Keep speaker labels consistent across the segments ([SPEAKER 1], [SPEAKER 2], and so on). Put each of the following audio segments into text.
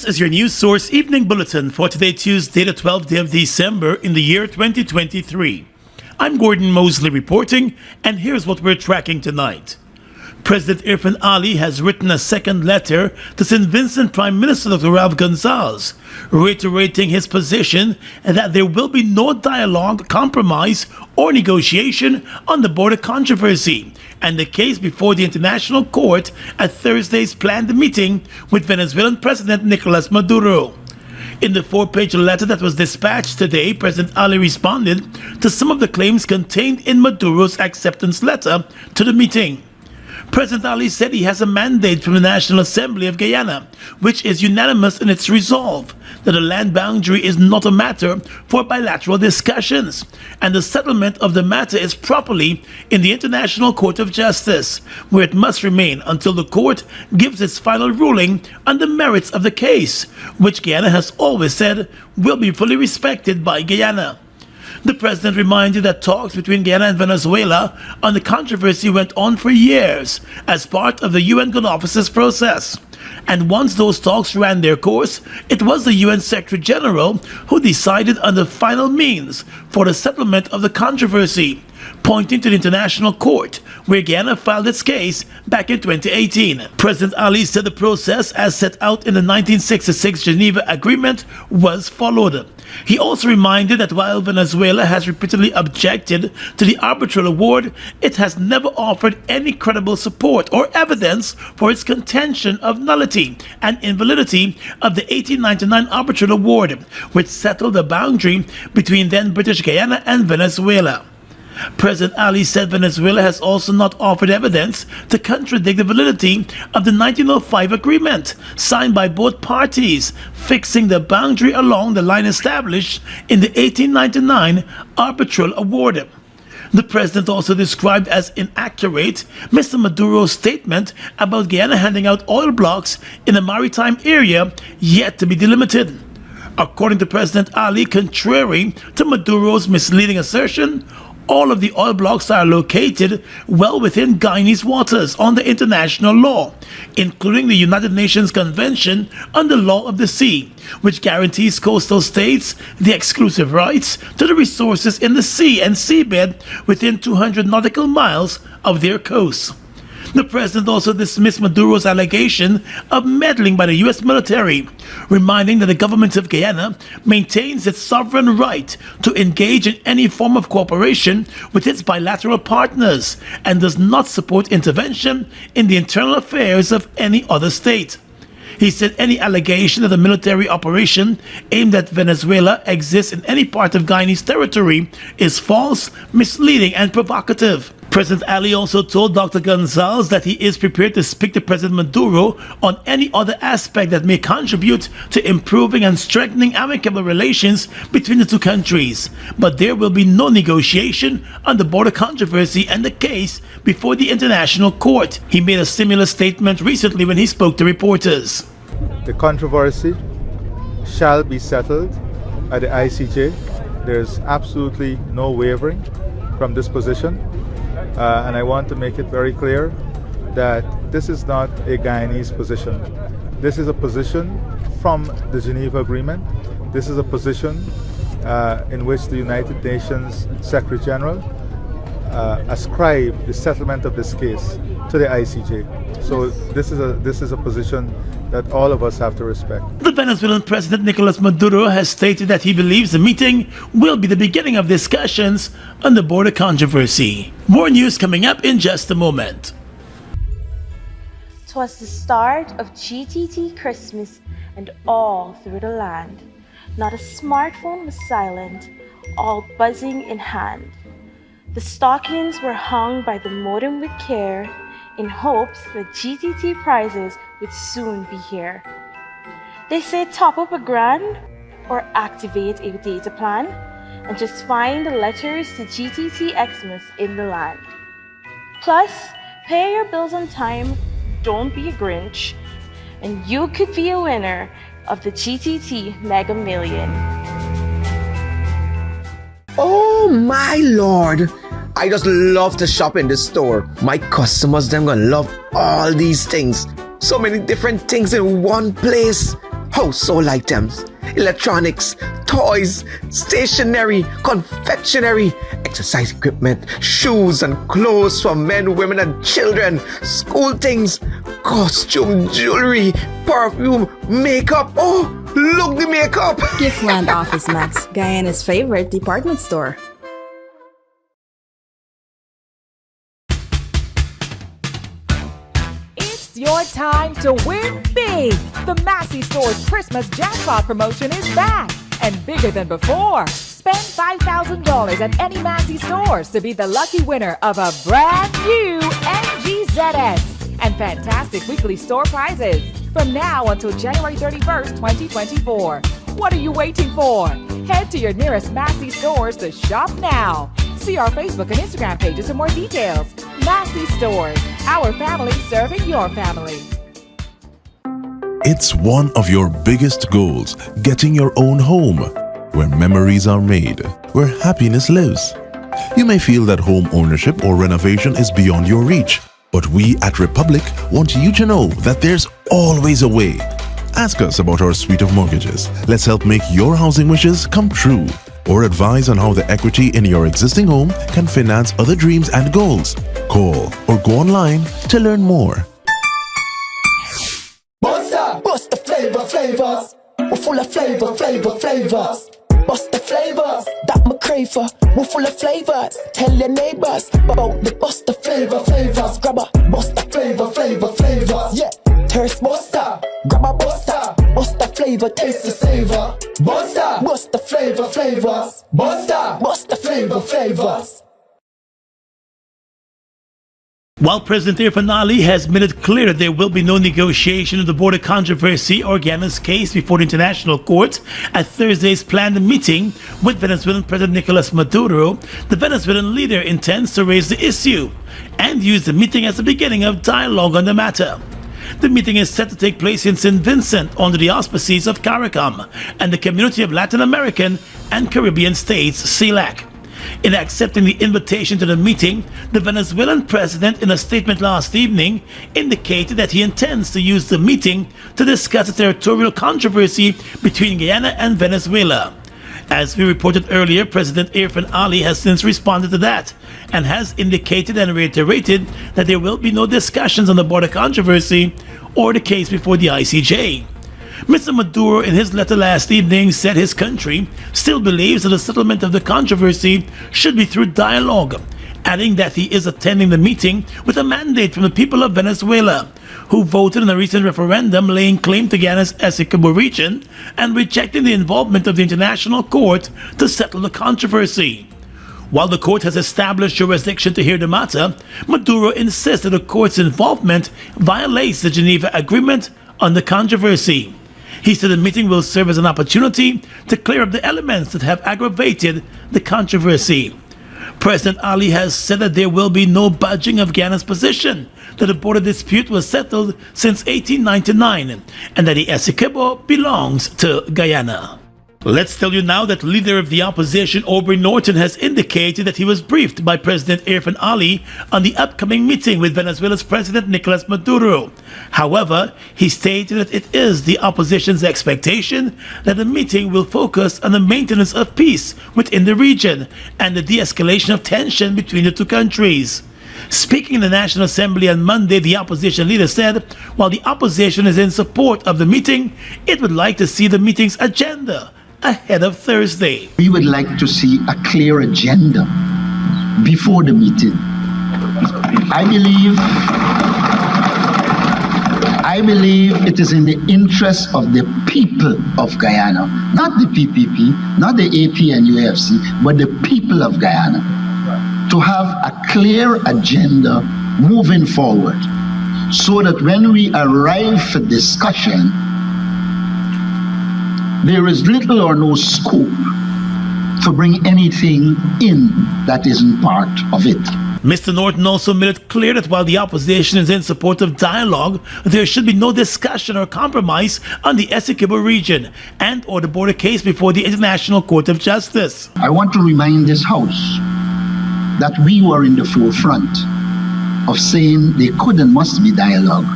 [SPEAKER 1] is your news source evening bulletin for today, Tuesday, the 12th day of December in the year 2023. I'm Gordon Mosley reporting, and here's what we're tracking tonight. President Irfan Ali has written a second letter to St. Vincent Prime Minister Dr. Ralph Gonsalves, reiterating his position that there will be no dialogue, compromise, or negotiation on the border controversy and the case before the International Court at Thursday's planned meeting with Venezuelan President Nicolas Maduro. In the 4-page letter that was dispatched today, President Ali responded to some of the claims contained in Maduro's acceptance letter to the meeting. President Ali said he has a mandate from the National Assembly of Guyana, which is unanimous in its resolve that a land boundary is not a matter for bilateral discussions, and the settlement of the matter is properly in the International Court of Justice, where it must remain until the court gives its final ruling on the merits of the case, which Guyana has always said will be fully respected by Guyana. The president reminded that talks between Guyana and Venezuela on the controversy went on for years as part of the UN Good Offices process. And once those talks ran their course, it was the UN Secretary General who decided on the final means for the settlement of the controversy, pointing to the International Court, where Guyana filed its case back in 2018. President Ali said the process, as set out in the 1966 Geneva Agreement, was followed. He also reminded that while Venezuela has repeatedly objected to the arbitral award, it has never offered any credible support or evidence for its contention of nullity and invalidity of the 1899 arbitral award, which settled the boundary between then British Guyana and Venezuela. President Ali said Venezuela has also not offered evidence to contradict the validity of the 1905 agreement signed by both parties, fixing the boundary along the line established in the 1899 arbitral award. The president also described as inaccurate Mr. Maduro's statement about Guyana handing out oil blocks in a maritime area yet to be delimited. According to President Ali, contrary to Maduro's misleading assertion, all of the oil blocks are located well within Guyanese waters under international law, including the United Nations Convention on the Law of the Sea, which guarantees coastal states the exclusive rights to the resources in the sea and seabed within 200 nautical miles of their coasts. The president also dismissed Maduro's allegation of meddling by the U.S. military, reminding that the government of Guyana maintains its sovereign right to engage in any form of cooperation with its bilateral partners and does not support intervention in the internal affairs of any other state. He said any allegation that a military operation aimed at Venezuela exists in any part of Guyanese territory is false, misleading, and provocative. President Ali also told Dr. Gonsalves that he is prepared to speak to President Maduro on any other aspect that may contribute to improving and strengthening amicable relations between the two countries. But there will be no negotiation on the border controversy and the case before the International Court. He made a similar statement recently when he spoke to reporters.
[SPEAKER 2] The controversy shall be settled at the ICJ. There's absolutely no wavering from this position. And I want to make it very clear that this is not a Guyanese position. This is a position from the Geneva Agreement. This is a position in which the United Nations Secretary General ascribed the settlement of this case to the ICJ. So this is a position that all of us have to respect.
[SPEAKER 1] The Venezuelan President Nicolas Maduro has stated that he believes the meeting will be the beginning of discussions on the border controversy. More news coming up in just a moment.
[SPEAKER 3] 'Twas the start of GTT Christmas and all through the land. Not a smartphone was silent, all buzzing in hand. The stockings were hung by the modem with care, in hopes that GTT prizes would soon be here. They say top up a grand or activate a data plan and just find the letters to GTT Xmas in the land. Plus, pay your bills on time, don't be a Grinch, and you could be a winner of the GTT Mega Million.
[SPEAKER 4] Oh my lord! I just love to shop in this store. My customers, them gonna love all these things. So many different things in one place. household items, electronics, toys, stationery, confectionery, exercise equipment, shoes and clothes for men, women, and children, school things, costume, jewelry, perfume, makeup. Oh, look, the makeup!
[SPEAKER 5] Giftland Office Max, Guyana's favorite department store.
[SPEAKER 6] It's your time to win big. The Massey Stores Christmas Jackpot promotion is back and bigger than before. Spend $5,000 at any Massey Stores to be the lucky winner of a brand new MGZS and fantastic weekly store prizes from now until January 31st, 2024. What are you waiting for? Head to your nearest Massey Stores to shop now. See our Facebook and Instagram pages for more details. Massey Stores, our family serving your family.
[SPEAKER 7] It's one of your biggest goals, getting your own home, where memories are made, where happiness lives. You may feel that home ownership or renovation is beyond your reach, but we at Republic want you to know that there's always a way. Ask us about our suite of mortgages. Let's help make your housing wishes come true. Or advise on how the equity in your existing home can finance other dreams and goals. Call or go online to learn more.
[SPEAKER 8] Bust the flavors. We're full of flavors. Bust the flavors that me crave for. We're full of flavors. Tell your neighbors about the bust the flavors. Grab a bust the flavors. Yeah, thirst buster. Grab a buster. Bust the flavor, taste the savor. Bust the flavors. Bust the flavors.
[SPEAKER 1] While President Irfaan Ali has made it clear that there will be no negotiation of the border controversy or Guyana's case before the international court at Thursday's planned meeting with Venezuelan President Nicolas Maduro, the Venezuelan leader intends to raise the issue and use the meeting as the beginning of dialogue on the matter. The meeting is set to take place in St. Vincent under the auspices of CARICOM and the Community of Latin American and Caribbean States, CELAC. In accepting the invitation to the meeting, the Venezuelan president in a statement last evening indicated that he intends to use the meeting to discuss the territorial controversy between Guyana and Venezuela. As we reported earlier, President Irfaan Ali has since responded to that and has indicated and reiterated that there will be no discussions on the border controversy or the case before the ICJ. Mr. Maduro, in his letter last evening, said his country still believes that the settlement of the controversy should be through dialogue, adding that he is attending the meeting with a mandate from the people of Venezuela, who voted in a recent referendum laying claim to Guyana's Essequibo region and rejecting the involvement of the International Court to settle the controversy. While the court has established jurisdiction to hear the matter, Maduro insists that the court's involvement violates the Geneva Agreement on the controversy. He said the meeting will serve as an opportunity to clear up the elements that have aggravated the controversy. President Ali has said that there will be no budging of Guyana's position, that the border dispute was settled since 1899, and that the Essequibo belongs to Guyana. Let's tell you now that leader of the opposition, Aubrey Norton, has indicated that he was briefed by President Irfaan Ali on the upcoming meeting with Venezuela's President Nicolas Maduro. However, he stated that it is the opposition's expectation that the meeting will focus on the maintenance of peace within the region and the de-escalation of tension between the two countries. Speaking in the National Assembly on Monday, the opposition leader said while the opposition is in support of the meeting, it would like to see the meeting's agenda ahead of Thursday.
[SPEAKER 9] We would like to see a clear agenda before the meeting. I believe it is in the interest of the people of Guyana, not the PPP, not the AP and UFC, but the people of Guyana, to have a clear agenda moving forward, so that when we arrive for discussion, there is little or no scope to bring anything in that isn't part of it.
[SPEAKER 1] Mr. Norton also made it clear that while the opposition is in support of dialogue, there should be no discussion or compromise on the Essequibo region and or the border case before the International Court of Justice.
[SPEAKER 9] I want to remind this House that we were in the forefront of saying there could and must be dialogue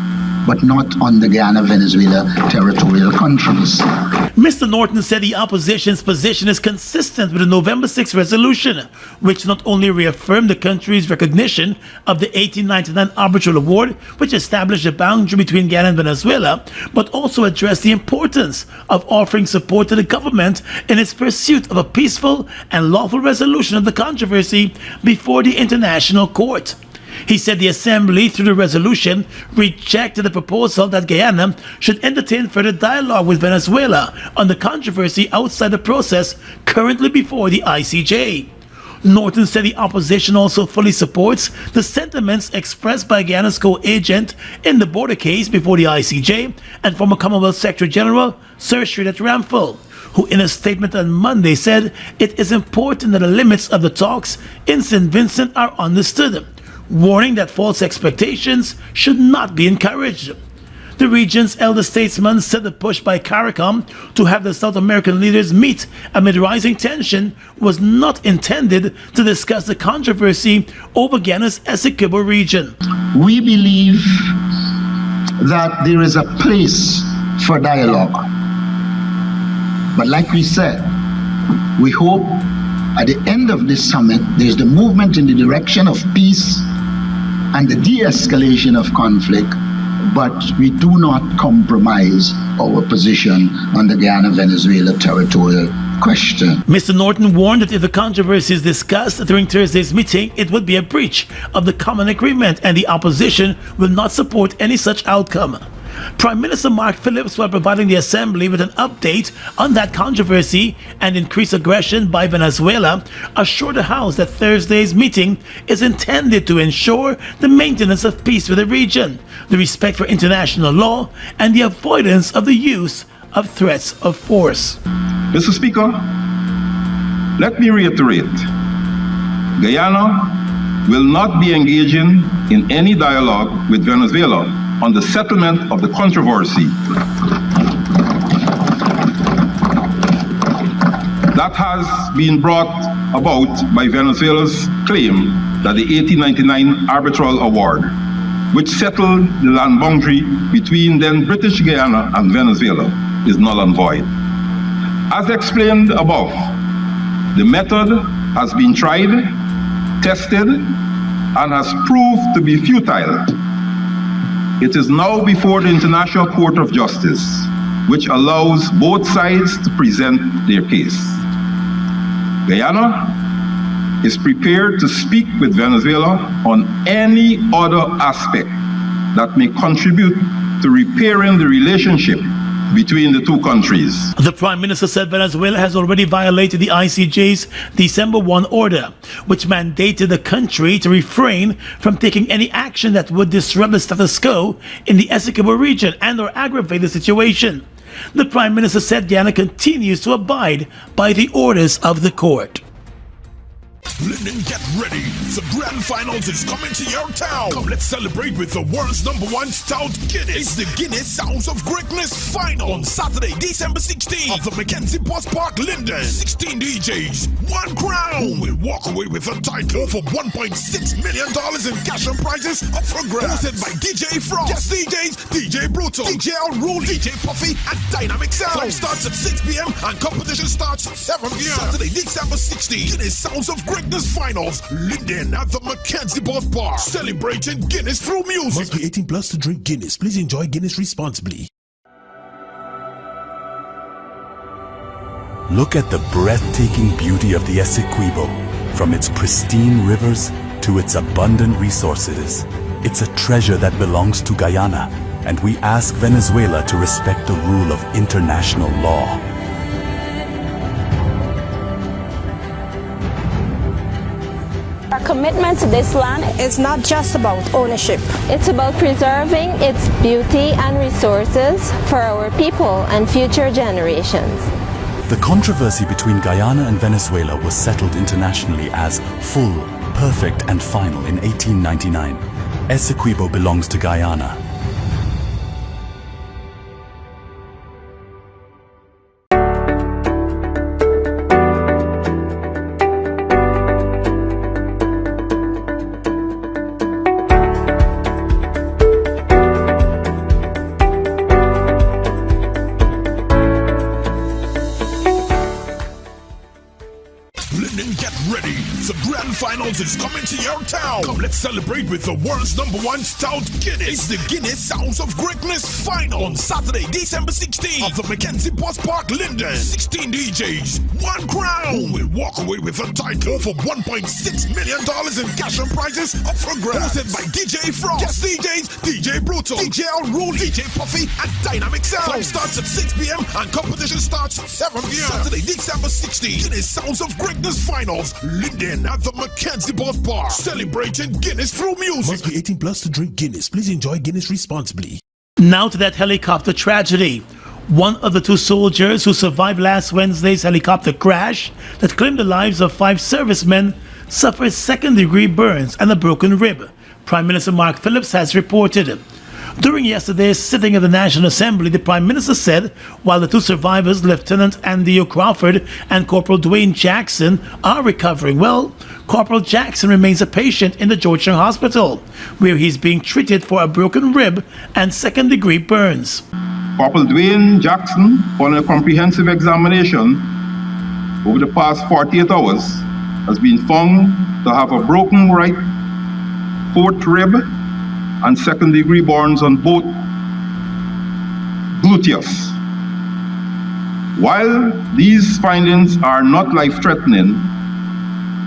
[SPEAKER 9] but not on the Guyana Venezuela territorial countries.
[SPEAKER 1] Mr. Norton said the opposition's position is consistent with the November 6 resolution, which not only reaffirmed the country's recognition of the 1899 arbitral award, which established a boundary between Guyana and Venezuela, but also addressed the importance of offering support to the government in its pursuit of a peaceful and lawful resolution of the controversy before the International Court. He said the Assembly, through the resolution, rejected the proposal that Guyana should entertain further dialogue with Venezuela on the controversy outside the process currently before the ICJ. Norton said the opposition also fully supports the sentiments expressed by Guyana's co-agent in the border case before the ICJ and former Commonwealth Secretary General Sir Shridat Ramphal, who in a statement on Monday said it is important that the limits of the talks in St. Vincent are understood, warning that false expectations should not be encouraged. The region's elder statesman said the push by CARICOM to have the South American leaders meet amid rising tension was not intended to discuss the controversy over Guyana's Essequibo region.
[SPEAKER 9] We believe that there is a place for dialogue. But like we said, we hope at the end of this summit, there's the movement in the direction of peace and the de-escalation of conflict, but we do not compromise our position on the Guyana-Venezuela territorial question.
[SPEAKER 1] Mr. Norton warned that if the controversy is discussed during Thursday's meeting, it would be a breach of the common agreement and the opposition will not support any such outcome. Prime Minister Mark Phillips, while providing the Assembly with an update on that controversy and increased aggression by Venezuela, assured the House that Thursday's meeting is intended to ensure the maintenance of peace with the region, the respect for international law, and the avoidance of the use of threats of force.
[SPEAKER 10] Mr. Speaker, let me reiterate, Guyana will not be engaging in any dialogue with Venezuela on the settlement of the controversy that has been brought about by Venezuela's claim that the 1899 arbitral award, which settled the land boundary between then British Guyana and Venezuela, is null and void. As explained above, the method has been tried, tested, and has proved to be futile. It is now before the International Court of Justice, which allows both sides to present their case. Guyana is prepared to speak with Venezuela on any other aspect that may contribute to repairing the relationship between the two countries.
[SPEAKER 1] The Prime Minister said Venezuela has already violated the ICJ's December 1 order, which mandated the country to refrain from taking any action that would disrupt the status quo in the Essequibo region and or aggravate the situation. The Prime Minister said Guyana continues to abide by the orders of the court.
[SPEAKER 11] Linden, get ready. The grand finals is coming to your town. Come, let's celebrate with the world's #1 stout Guinness. It's the Guinness Sounds of Greatness final on Saturday, December 16th at the Mackenzie Bus Park, Linden. 16 DJs, one crown. Who will walk away with a title for $1.6 million in cash and prizes up for grabs. Hosted by DJ Frost, guest DJs, DJ Brutal, DJ Al Rule, DJ Puffy, and Dynamic Sound. Time starts at 6 p.m. and competition starts at 7 p.m. Saturday, December 16th, Guinness Sounds of Greatness finals, Linden at the Mackenzie Bus Park, celebrating Guinness through music. Must be 18 plus to drink Guinness. Please enjoy Guinness responsibly.
[SPEAKER 12] Look at the breathtaking beauty of the Essequibo, from its pristine rivers to its abundant resources. It's a treasure that belongs to Guyana, and we ask Venezuela to respect the rule of international law.
[SPEAKER 13] Our commitment to this land is not just about ownership. It's about preserving its beauty and resources for our people and future generations.
[SPEAKER 12] The controversy between Guyana and Venezuela was settled internationally as full, perfect, and final in 1899. Essequibo belongs to Guyana.
[SPEAKER 11] ready. The grand finals is coming to your town. Come, let's celebrate with the world's #1 stout Guinness. It's the Guinness Sounds of Greatness final on Saturday, December 16th at the Mackenzie Bus Park, Linden. 16 DJs, one crown. Who will walk away with a title for $1.6 million in cash and prizes up for grabs. Hosted by DJ Frost, guest DJs, DJ Brutal, DJ Rule, DJ Puffy, and Dynamic Sound. Time starts at 6 p.m. and competition starts at 7 p.m. Saturday, December 16th, Guinness Sounds of Greatness finals, Linden at the Mackenzie Bus Bar. Celebrating Guinness through music. Must be 18 plus to drink Guinness. Please enjoy Guinness responsibly.
[SPEAKER 1] Now to that helicopter tragedy. One of the two soldiers who survived last Wednesday's helicopter crash that claimed the lives of 5 servicemen suffered second-degree burns and a broken rib, Prime Minister Mark Phillips has reported. During yesterday's sitting of the National Assembly, the Prime Minister said while the two survivors, Lieutenant Andy Crawford and Corporal Dwayne Jackson, are recovering well, Corporal Jackson remains a patient in the Georgetown Hospital, where he's being treated for a broken rib and second-degree burns.
[SPEAKER 10] Corporal Dwayne Jackson, on a comprehensive examination over the past 48 hours, has been found to have a broken right fourth rib and second-degree burns on both gluteus. While these findings are not life-threatening,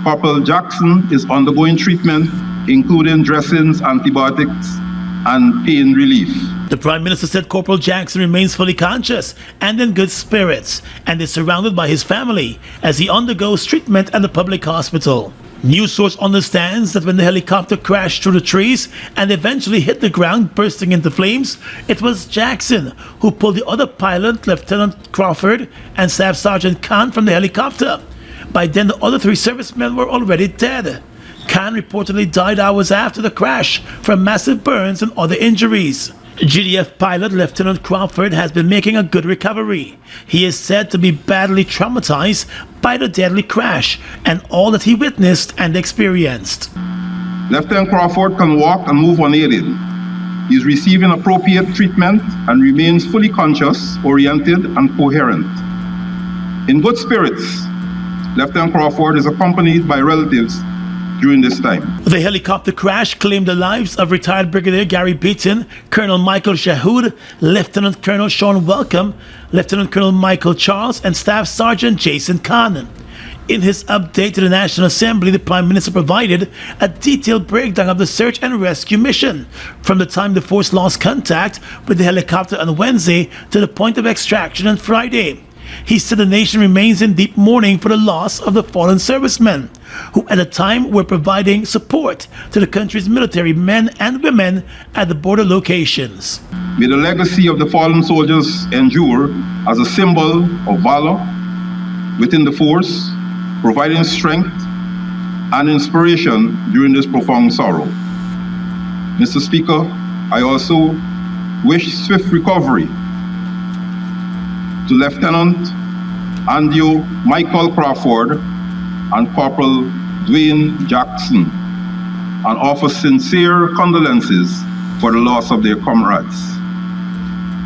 [SPEAKER 10] Corporal Jackson is undergoing treatment, including dressings, antibiotics, and pain relief.
[SPEAKER 1] The Prime Minister said Corporal Jackson remains fully conscious and in good spirits and is surrounded by his family as he undergoes treatment at the public hospital. News source understands that when the helicopter crashed through the trees and eventually hit the ground, bursting into flames, it was Jackson who pulled the other pilot, Lieutenant Crawford, and Staff Sergeant Khan from the helicopter. By then, the other 3 servicemen were already dead. Khan reportedly died hours after the crash from massive burns and other injuries. GDF pilot Lieutenant Crawford has been making a good recovery. He is said to be badly traumatized by the deadly crash and all that he witnessed and experienced.
[SPEAKER 10] Lieutenant Crawford can walk and move unaided. He is receiving appropriate treatment and remains fully conscious, oriented, and coherent. In good spirits, Lieutenant Crawford is accompanied by relatives during this time.
[SPEAKER 1] The helicopter crash claimed the lives of retired Brigadier Gary Beaton, Colonel Michael Shahood, Lieutenant Colonel Sean Welcome, Lieutenant Colonel Michael Charles, and Staff Sergeant Jason Kahn. In his update to the National Assembly, the Prime Minister provided a detailed breakdown of the search and rescue mission from the time the force lost contact with the helicopter on Wednesday to the point of extraction on Friday. He said the nation remains in deep mourning for the loss of the fallen servicemen, who at the time were providing support to the country's military men and women at the border locations.
[SPEAKER 10] May the legacy of the fallen soldiers endure as a symbol of valor within the force, providing strength and inspiration during this profound sorrow. Mr. Speaker, I also wish swift recovery to Lieutenant Andy Michael Crawford and Corporal Dwayne Jackson and offer sincere condolences for the loss of their comrades.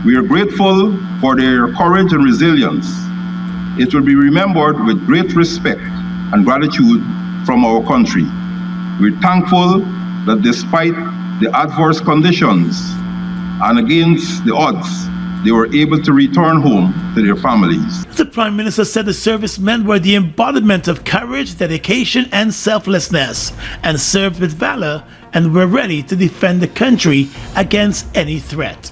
[SPEAKER 10] We are grateful for their courage and resilience. It will be remembered with great respect and gratitude from our country. We're thankful that despite the adverse conditions and against the odds, they were able to return home to their families.
[SPEAKER 1] The Prime Minister said the servicemen were the embodiment of courage, dedication, and selflessness, and served with valor and were ready to defend the country against any threat.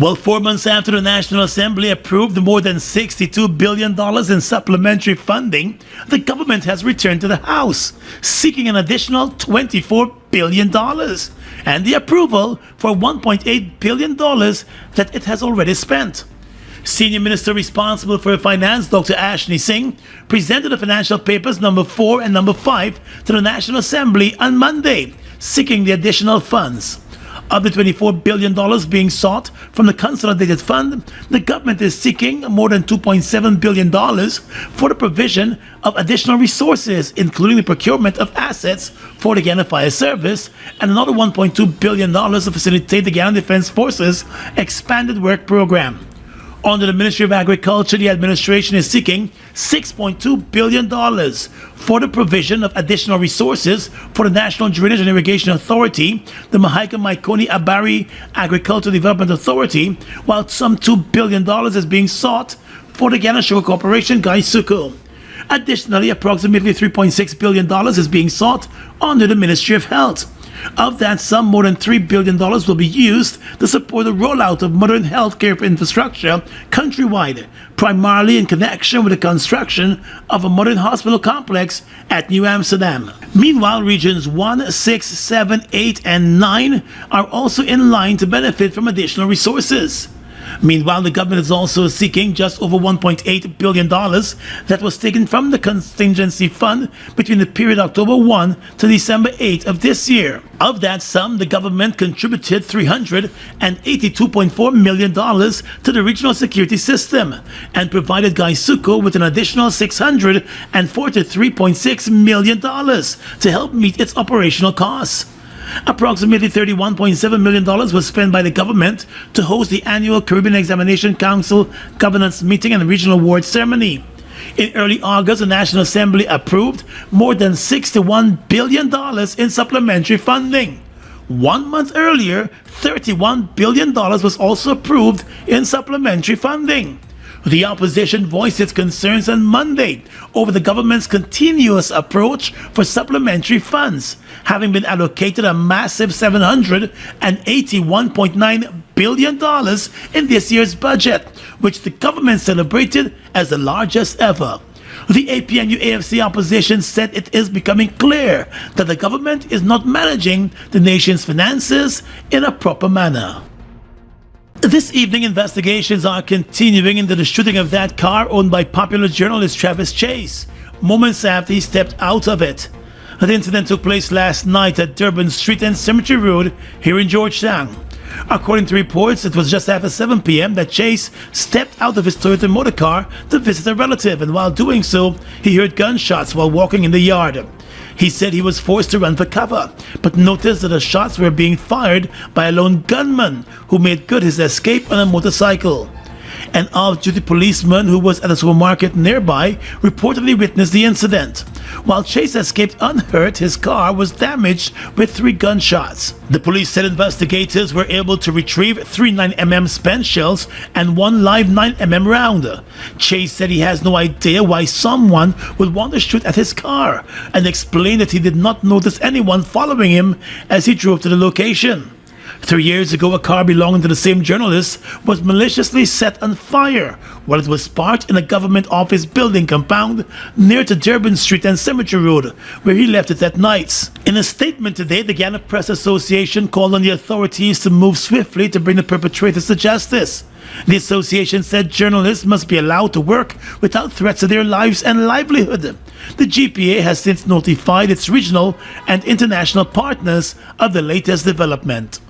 [SPEAKER 1] Well, 4 months after the National Assembly approved more than $62 billion in supplementary funding, the government has returned to the House, seeking an additional $24 billion and the approval for $1.8 billion that it has already spent. Senior Minister responsible for Finance, Dr. Ashley Singh, presented the Financial Papers number 4 and number 5 to the National Assembly on Monday, seeking the additional funds. Of the $24 billion being sought from the Consolidated Fund, the government is seeking more than $2.7 billion for the provision of additional resources, including the procurement of assets for the Guyana Fire Service and another $1.2 billion to facilitate the Guyana Defense Forces expanded work program. Under the Ministry of Agriculture, the administration is seeking $6.2 billion for the provision of additional resources for the National Drainage and Irrigation Authority, the Mahaica-Maikoni-Abari Agricultural Development Authority, while some $2 billion is being sought for the Guyana Sugar Corporation, Gaisuco. Additionally, approximately $3.6 billion is being sought under the Ministry of Health. Of that sum, more than $3 billion will be used to support the rollout of modern healthcare infrastructure countrywide, primarily in connection with the construction of a modern hospital complex at New Amsterdam. Meanwhile, regions 1, 6, 7, 8, and 9 are also in line to benefit from additional resources. Meanwhile, the government is also seeking just over $1.8 billion that was taken from the contingency fund between the period October 1 to December 8 of this year. Of that sum, the government contributed $382.4 million to the regional security system and provided Gaisuco with an additional $643.6 million to help meet its operational costs. Approximately $31.7 million was spent by the government to host the annual Caribbean Examination Council Governance Meeting and Regional Award Ceremony. In early August, the National Assembly approved more than $61 billion in supplementary funding. 1 month earlier, $31 billion was also approved in supplementary funding. The opposition voiced its concerns on Monday over the government's continuous approach for supplementary funds, having been allocated a massive $781.9 billion in this year's budget, which the government celebrated as the largest ever. The APNU-AFC opposition said it is becoming clear that the government is not managing the nation's finances in a proper manner. This evening, investigations are continuing into the shooting of that car owned by popular journalist Travis Chase, moments after he stepped out of it. The incident took place last night at Durban Street and Cemetery Road here in Georgetown. According to reports, it was just after 7 p.m. that Chase stepped out of his Toyota motor car to visit a relative, and while doing so, he heard gunshots while walking in the yard. He said he was forced to run for cover, but noticed that the shots were being fired by a lone gunman who made good his escape on a motorcycle. An off-duty policeman who was at a supermarket nearby reportedly witnessed the incident. While Chase escaped unhurt, his car was damaged with 3 gunshots. The police said investigators were able to retrieve 3 9mm spent shells and 1 live 9mm round. Chase said he has no idea why someone would want to shoot at his car, and explained that he did not notice anyone following him as he drove to the location. 3 years ago, a car belonging to the same journalist was maliciously set on fire while it was parked in a government office building compound near to Durban Street and Cemetery Road, where he left it at night. In a statement today, the Guyana Press Association called on the authorities to move swiftly to bring the perpetrators to justice. The association said journalists must be allowed to work without threats to their lives and livelihood. The GPA has since notified its regional and international partners of the latest development.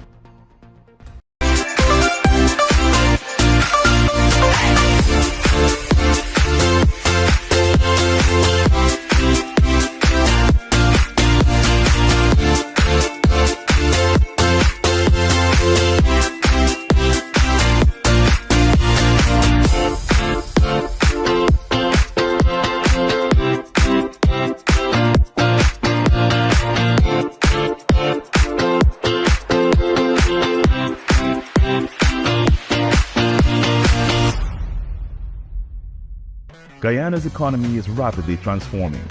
[SPEAKER 14] Guyana's economy is rapidly transforming,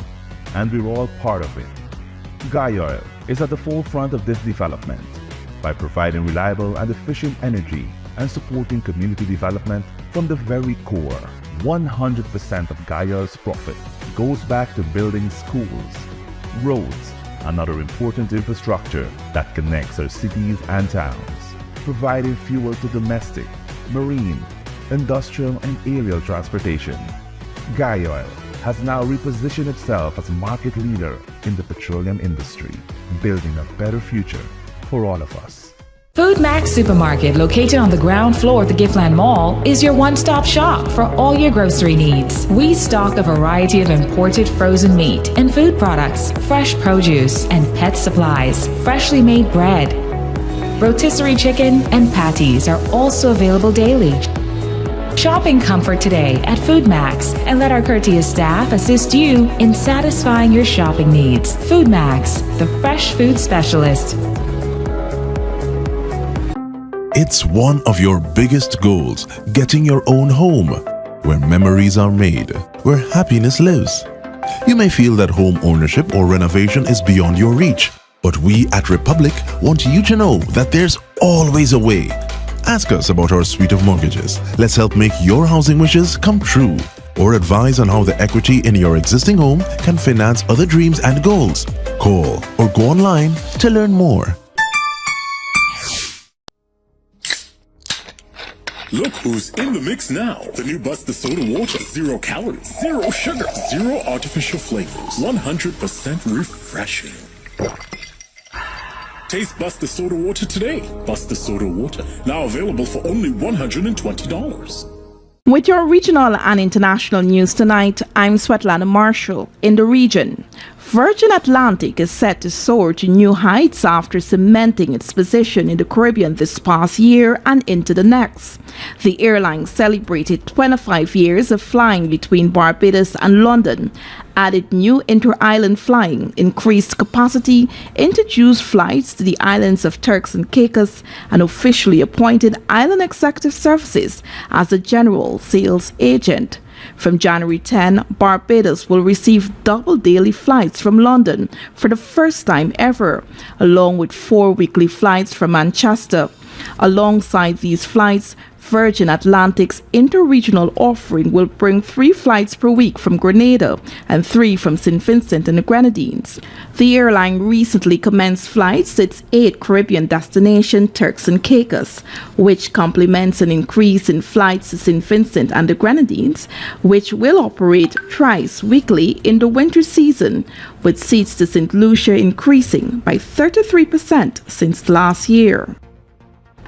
[SPEAKER 14] and we're all part of it. Guy Oil is at the forefront of this development by providing reliable and efficient energy and supporting community development from the very core. 100% of Guy Oil's profit goes back to building schools, roads, and other important infrastructure that connects our cities and towns, providing fuel to domestic, marine, industrial, and aerial transportation. Guy Oil has now repositioned itself as a market leader in the petroleum industry, building a better future for all of us.
[SPEAKER 15] Food Max Supermarket, located on the ground floor of the Giftland Mall, is your one-stop shop for all your grocery needs. We stock a variety of imported frozen meat and food products, fresh produce, and pet supplies, freshly made bread. Rotisserie chicken and patties are also available daily. Shopping comfort today at Food Max and let our courteous staff assist you in satisfying your shopping needs. Food Max, the fresh food specialist.
[SPEAKER 7] It's one of your biggest goals, getting your own home, where memories are made, where happiness lives. You may feel that home ownership or renovation is beyond your reach, but we at Republic want you to know that there's always a way. Ask us about our suite of mortgages. Let's help make your housing wishes come true. Or advise on how the equity in your existing home can finance other dreams and goals. Call or go online to learn more.
[SPEAKER 11] Look who's in the mix now. The new Buster Soda Water. 0 calories, 0 sugar, 0 artificial flavors. 100% refreshing. Taste Buster Soda Water today. Buster Soda Water. Now available for only $120.
[SPEAKER 16] With your regional and international news tonight, I'm Svetlana Marshall. In the region, Virgin Atlantic is set to soar to new heights after cementing its position in the Caribbean this past year and into the next. The airline celebrated 25 years of flying between Barbados and London, added new inter-island flying, increased capacity, introduced flights to the islands of Turks and Caicos, and officially appointed Island Executive Services as the general sales agent. From January 10, Barbados will receive double daily flights from London for the first time ever, along with 4 weekly flights from Manchester. Alongside these flights, Virgin Atlantic's interregional offering will bring 3 flights per week from Grenada and 3 from St. Vincent and the Grenadines. The airline recently commenced flights to its 8th Caribbean destination, Turks and Caicos, which complements an increase in flights to St. Vincent and the Grenadines, which will operate thrice weekly in the winter season, with seats to St. Lucia increasing by 33% since last year.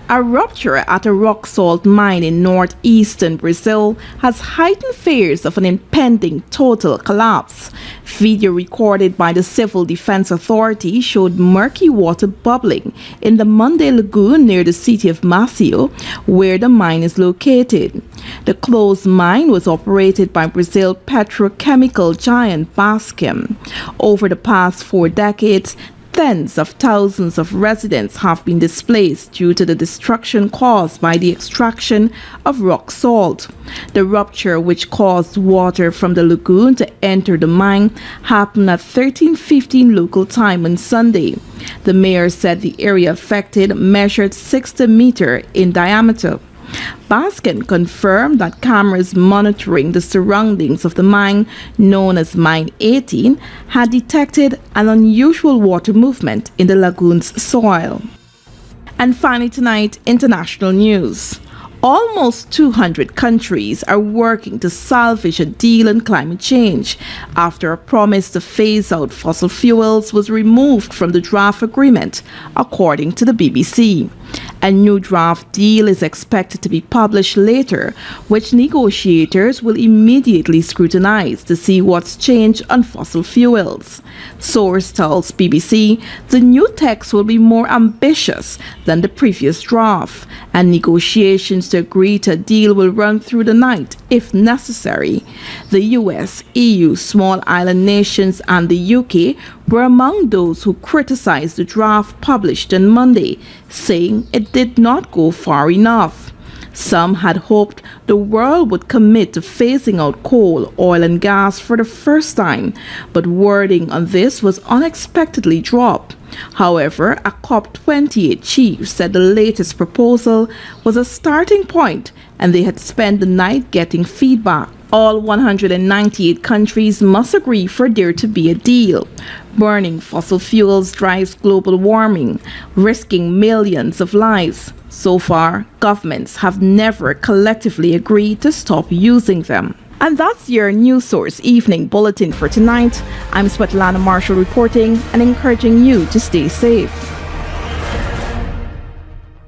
[SPEAKER 16] A rupture at a rock salt mine in northeastern Brazil has heightened fears of an impending total collapse. Video recorded by the Civil Defense Authority showed murky water bubbling in the Monday Lagoon near the city of Maceió, where the mine is located. The closed mine was operated by Brazil petrochemical giant Braskem. Over the past 4 decades, tens of thousands of residents have been displaced due to the destruction caused by the extraction of rock salt. The rupture, which caused water from the lagoon to enter the mine, happened at 13:15 local time on Sunday. The mayor said the area affected measured 60 meters in diameter. Braskem confirmed that cameras monitoring the surroundings of the mine, known as Mine 18, had detected an unusual water movement in the lagoon's soil. And finally tonight, international news. Almost 200 countries are working to salvage a deal on climate change after a promise to phase out fossil fuels was removed from the draft agreement, according to the BBC. A new draft deal is expected to be published later, which negotiators will immediately scrutinize to see what's changed on fossil fuels. Source tells BBC the new text will be more ambitious than the previous draft, and negotiations to agree to a deal will run through the night if necessary. The US, EU, small island nations, and the UK were among those who criticized the draft published on Monday, saying it did not go far enough. Some had hoped the world would commit to phasing out coal, oil and gas for the first time, but wording on this was unexpectedly dropped. However, a COP28 chief said the latest proposal was a starting point and they had spent the night getting feedback. All 198 countries must agree for there to be a deal. Burning fossil fuels drives global warming, risking millions of lives. So far, governments have never collectively agreed to stop using them. And that's your News Source Evening Bulletin for tonight. I'm Svetlana Marshall reporting and encouraging you to stay safe.